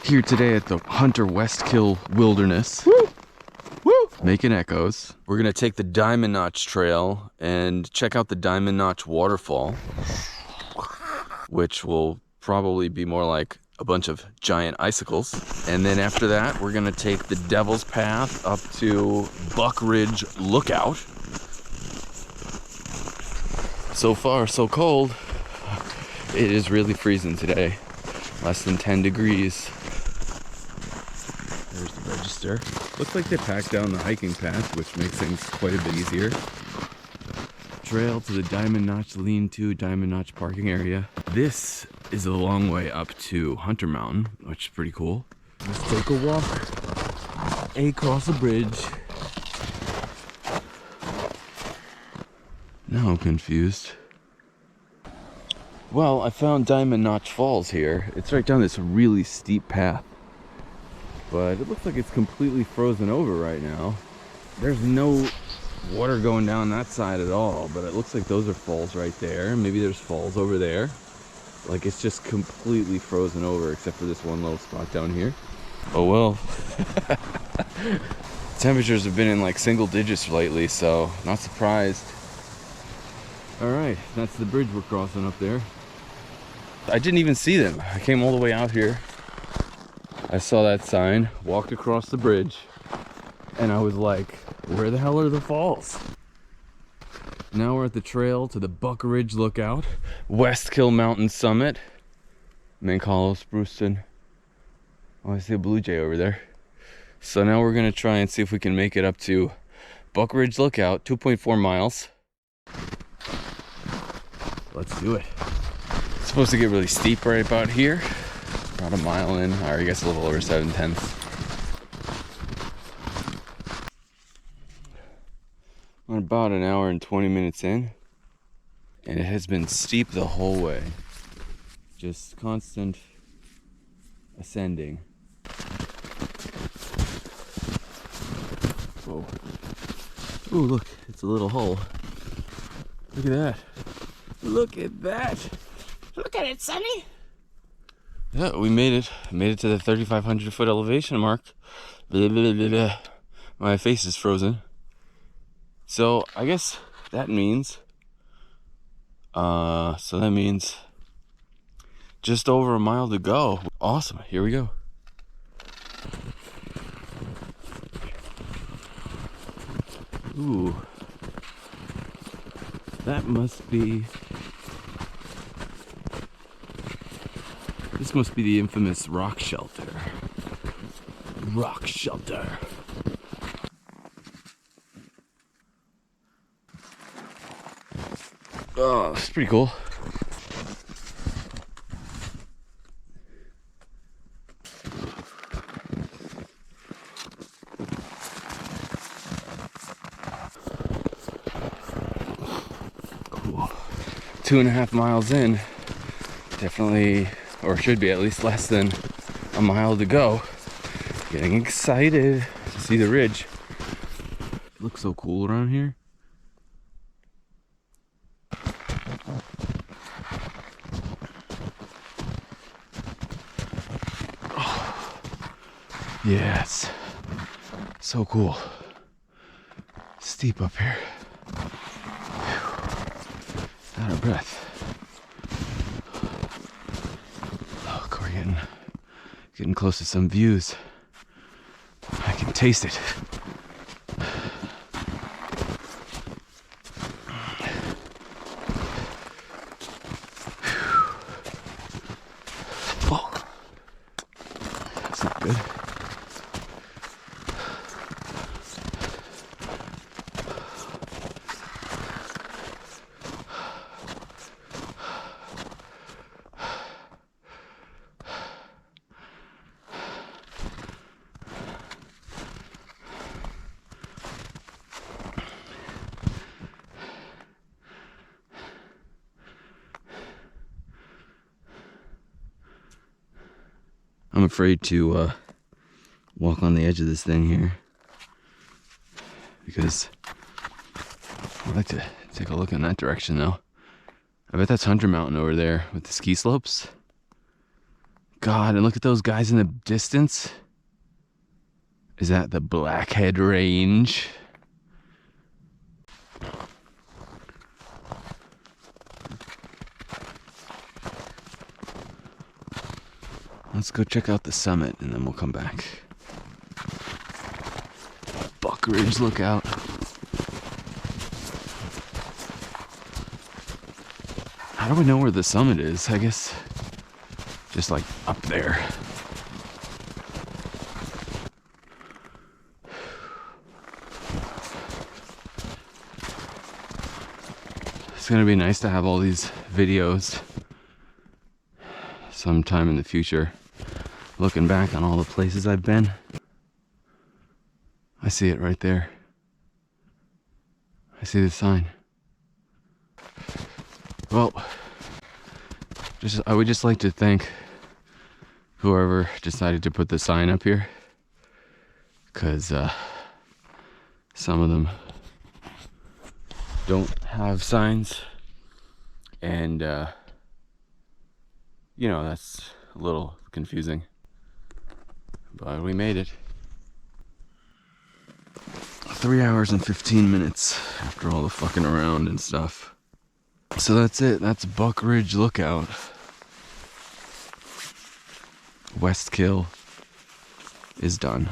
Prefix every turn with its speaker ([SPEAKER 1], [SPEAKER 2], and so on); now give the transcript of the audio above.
[SPEAKER 1] Here today at the Hunter Westkill Wilderness. Woo! Woo! Making echoes. We're gonna take the Diamond Notch Trail and check out the Diamond Notch Waterfall, which will probably be more like a bunch of giant icicles. And then after that, we're gonna take the Devil's Path up to Buck Ridge Lookout. So far, so cold. It is really freezing today. Less than 10 degrees. There's the register. Looks like they packed down the hiking path, which makes things quite a bit easier. Trail to the Diamond Notch Lean-To Diamond Notch parking area. This is a long way up to Hunter Mountain, which is pretty cool. Let's take a walk across the bridge. Now I'm confused. Well, I found Diamond Notch Falls here. It's right down this really steep path. But it looks like it's completely frozen over right now. There's no water going down that side at all, but it looks like those are falls right there. Maybe there's falls over there. Like it's just completely frozen over except for this one little spot down here. Oh well. Temperatures have been in like single digits lately, so not surprised. All right, that's the bridge we're crossing up there. I didn't even see them. I came all the way out here. I saw that sign, walked across the bridge, and I was like, where the hell are the falls? Now we're at the trail to the Buck Ridge Lookout, Westkill Mountain Summit, Mink Hollow, Spruceton. Oh, I see a blue jay over there. So now we're gonna try and see if we can make it up to Buck Ridge Lookout, 2.4 miles. Let's do it. It's supposed to get really steep right about here. About a mile in, or I guess a little over 7/10. We're about an hour and 20 minutes in, and it has been steep the whole way. Just constant ascending. Whoa. Ooh, look, it's a little hole. Look at that. Look at that. Look at it, Sonny. Yeah, we made it. Made it to the 3,500 foot elevation mark. Blah, blah, blah, blah. My face is frozen. So I guess that means, just over a mile to go. Awesome. Here we go. Ooh. That must be... This must be the infamous rock shelter. Rock shelter. Oh, that's pretty cool. Cool. 2.5 miles in. Definitely, or should be at least less than a mile to go. Getting excited to see the ridge. It looks so cool around here. Oh, yes, so cool. Steep up here. Whew. Out of breath. Look, we're getting close to some views. I can taste it. Oh, that's not good. I'm afraid to walk on the edge of this thing here because I'd like to take a look in that direction though. I bet that's Hunter Mountain over there with the ski slopes. God, and look at those guys in the distance. Is that the Blackhead Range? Let's go check out the summit and then we'll come back. Buck Ridge Lookout. How do we know where the summit is? I guess just like up there. It's gonna be nice to have all these videos sometime in the future, looking back on all the places I've been. I see it right there. I see the sign. Well, I would just like to thank whoever decided to put the sign up here, because some of them don't have signs, and you know, that's a little confusing, but we made it. 3 hours and 15 minutes after all the fucking around and stuff. So that's it. That's Buck Ridge Lookout. West Kill is done.